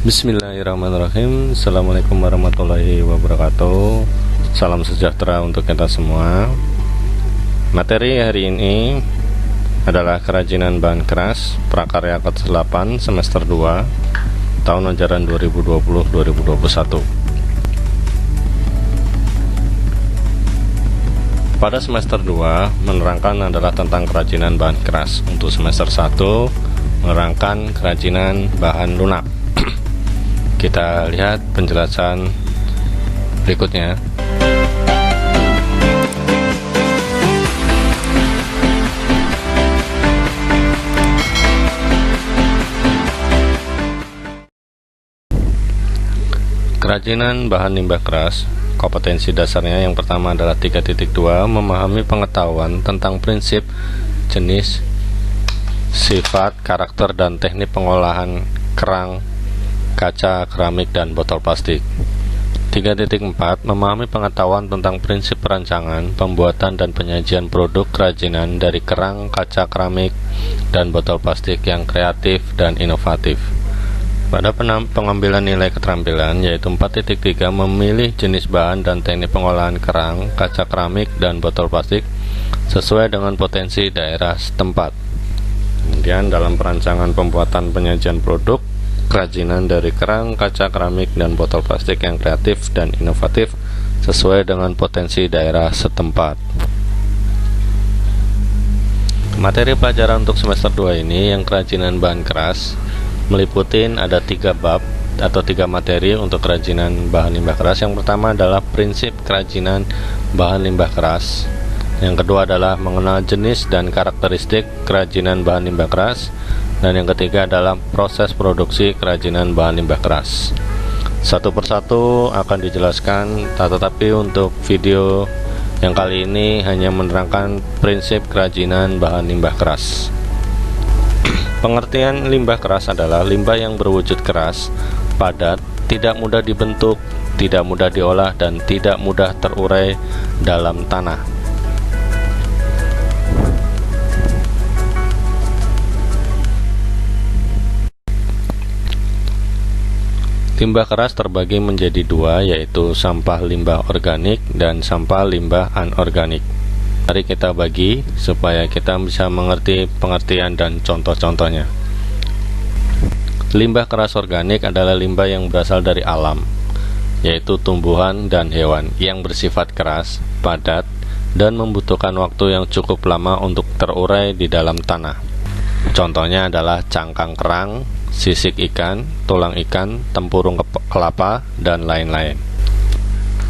Bismillahirrahmanirrahim. Assalamualaikum warahmatullahi wabarakatuh. Salam sejahtera untuk kita semua. Materi hari ini adalah kerajinan bahan keras prakarya kelas 8 semester 2 tahun ajaran 2020-2021. Pada semester 2 menerangkan adalah tentang kerajinan bahan keras. Untuk semester 1 menerangkan kerajinan bahan lunak. Kita lihat penjelasan berikutnya. Kerajinan bahan limbah keras, kompetensi dasarnya yang pertama adalah 3.2, memahami pengetahuan tentang prinsip, jenis, sifat, karakter, dan teknik pengolahan kerang, kaca, keramik, dan botol plastik. 3.4 memahami pengetahuan tentang prinsip perancangan, pembuatan, dan penyajian produk kerajinan dari kerang, kaca, keramik, dan botol plastik yang kreatif dan inovatif. Pada pengambilan nilai keterampilan yaitu 4.3 memilih jenis bahan dan teknik pengolahan kerang, kaca, keramik, dan botol plastik sesuai dengan potensi daerah setempat. Kemudian dalam perancangan pembuatan penyajian produk kerajinan dari kerang, kaca, keramik, dan botol plastik yang kreatif dan inovatif sesuai dengan potensi daerah setempat. Materi pelajaran untuk semester 2 ini yang kerajinan bahan keras meliputi ada 3 bab atau 3 materi untuk kerajinan bahan limbah keras. Yang pertama adalah prinsip kerajinan bahan limbah keras. Yang kedua adalah mengenal jenis dan karakteristik kerajinan bahan limbah keras. Dan yang ketiga adalah proses produksi kerajinan bahan limbah keras. Satu persatu akan dijelaskan, tetapi untuk video yang kali ini hanya menerangkan prinsip kerajinan bahan limbah keras. Pengertian limbah keras adalah limbah yang berwujud keras, padat, tidak mudah dibentuk, tidak mudah diolah, dan tidak mudah terurai dalam tanah. Limbah keras terbagi menjadi 2, yaitu sampah limbah organik dan sampah limbah anorganik. Mari kita bagi supaya kita bisa mengerti pengertian dan contoh-contohnya. Limbah keras organik adalah limbah yang berasal dari alam, yaitu tumbuhan dan hewan yang bersifat keras, padat, dan membutuhkan waktu yang cukup lama untuk terurai di dalam tanah. Contohnya adalah cangkang kerang, sisik ikan, tulang ikan, tempurung kelapa, dan lain-lain.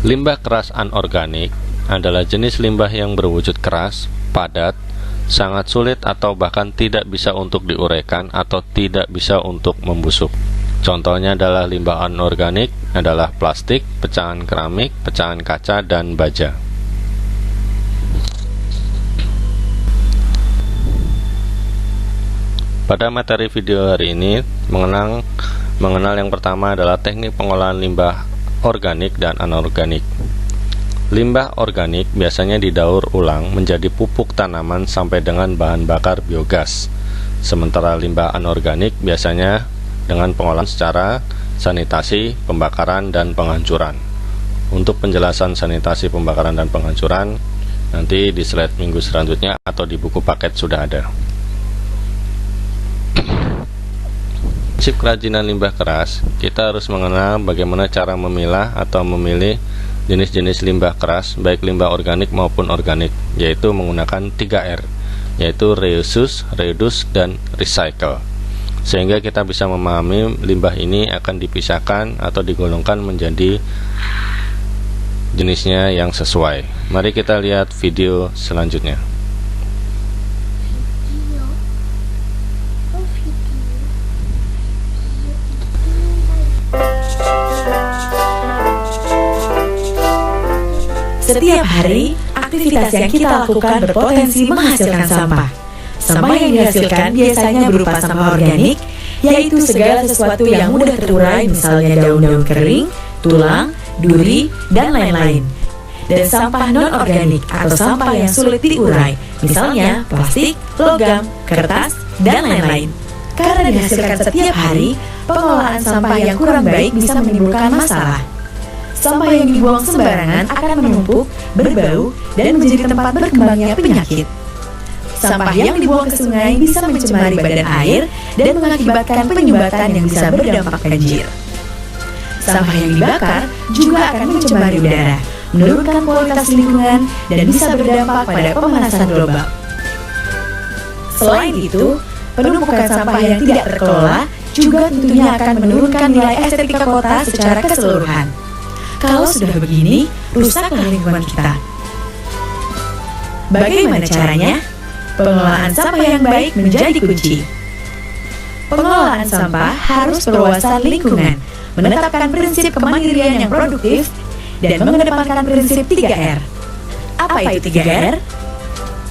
Limbah keras anorganik adalah jenis limbah yang berwujud keras, padat, sangat sulit atau bahkan tidak bisa untuk diuraikan atau tidak bisa untuk membusuk. Contohnya adalah limbah anorganik adalah plastik, pecahan keramik, pecahan kaca, dan baja. Pada materi video hari ini mengenal yang pertama adalah teknik pengolahan limbah organik dan anorganik. Limbah organik biasanya didaur ulang menjadi pupuk tanaman sampai dengan bahan bakar biogas. Sementara limbah anorganik biasanya dengan pengolahan secara sanitasi, pembakaran, dan penghancuran. Untuk penjelasan sanitasi, pembakaran, dan penghancuran nanti di slide minggu selanjutnya atau di buku paket sudah ada. Prinsip kerajinan limbah keras, kita harus mengenal bagaimana cara memilah atau memilih jenis-jenis limbah keras, baik limbah organik maupun organik, yaitu menggunakan 3R, yaitu reuse, reduce, dan recycle. Sehingga kita bisa memahami limbah ini akan dipisahkan atau digolongkan menjadi jenisnya yang sesuai. Mari kita lihat video selanjutnya. Setiap hari, aktivitas yang kita lakukan berpotensi menghasilkan sampah. Sampah yang dihasilkan biasanya berupa sampah organik, yaitu segala sesuatu yang mudah terurai, misalnya daun-daun kering, tulang, duri, dan lain-lain. Dan sampah non-organik atau sampah yang sulit diurai, misalnya plastik, logam, kertas, dan lain-lain. Karena dihasilkan setiap hari, pengelolaan sampah yang kurang baik bisa menimbulkan masalah. Sampah yang dibuang sembarangan akan menumpuk, berbau, dan menjadi tempat berkembangnya penyakit. Sampah yang dibuang ke sungai bisa mencemari badan air dan mengakibatkan penyumbatan yang bisa berdampak banjir. Sampah yang dibakar juga akan mencemari udara, menurunkan kualitas lingkungan, dan bisa berdampak pada pemanasan global. Selain itu, penumpukan sampah yang tidak terkelola juga tentunya akan menurunkan nilai estetika kota secara keseluruhan. Kalau sudah begini, rusaklah lingkungan kita. Bagaimana caranya? Pengelolaan sampah yang baik menjadi kunci. Pengelolaan sampah harus berwawasan lingkungan, menetapkan prinsip kemandirian yang produktif, dan mengedepankan prinsip 3R. Apa itu 3R?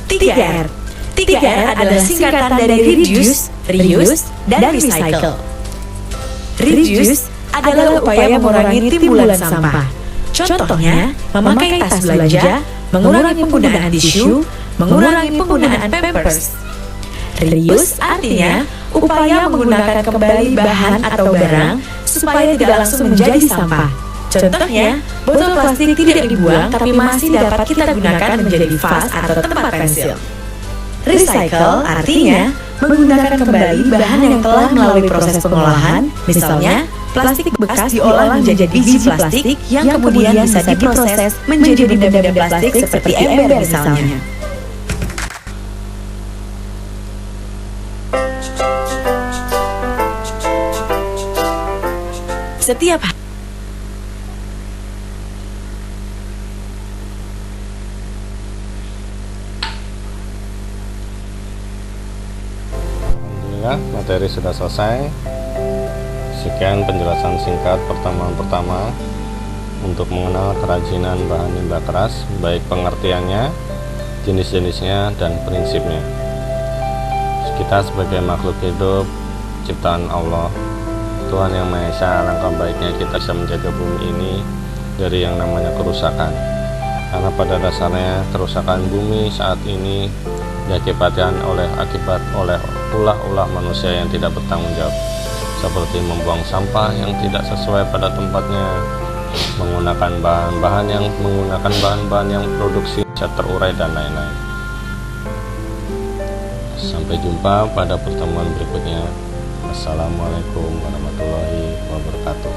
3R. 3R adalah singkatan dari reduce, reuse, dan recycle. Reduce adalah upaya mengurangi timbulan sampah. Contohnya, memakai tas belanja, mengurangi penggunaan tisu, mengurangi penggunaan pampers. Reuse artinya upaya menggunakan kembali bahan atau barang supaya tidak langsung menjadi sampah. Contohnya, botol plastik tidak dibuang tapi masih dapat kita gunakan menjadi vas atau tempat pensil. Recycle artinya menggunakan kembali bahan yang telah melalui proses pengolahan, misalnya plastik bekas diolah menjadi biji plastik yang kemudian bisa diproses menjadi benda-benda plastik seperti ember misalnya. Setiap Alhamdulillah, materi sudah selesai. Sekian penjelasan singkat pertemuan pertama untuk mengenal kerajinan bahan limbah keras, baik pengertiannya, jenis-jenisnya, dan prinsipnya. Kita sebagai makhluk hidup ciptaan Allah, Tuhan Yang Maha Esa, alangkah baiknya kita bisa menjaga bumi ini dari yang namanya kerusakan. Karena pada dasarnya kerusakan bumi saat ini diakibatkan oleh ulah manusia yang tidak bertanggung jawab, seperti membuang sampah yang tidak sesuai pada tempatnya, menggunakan bahan-bahan yang produksi bisa terurai, dan lain-lain. Sampai jumpa pada pertemuan berikutnya. Assalamualaikum warahmatullahi wabarakatuh.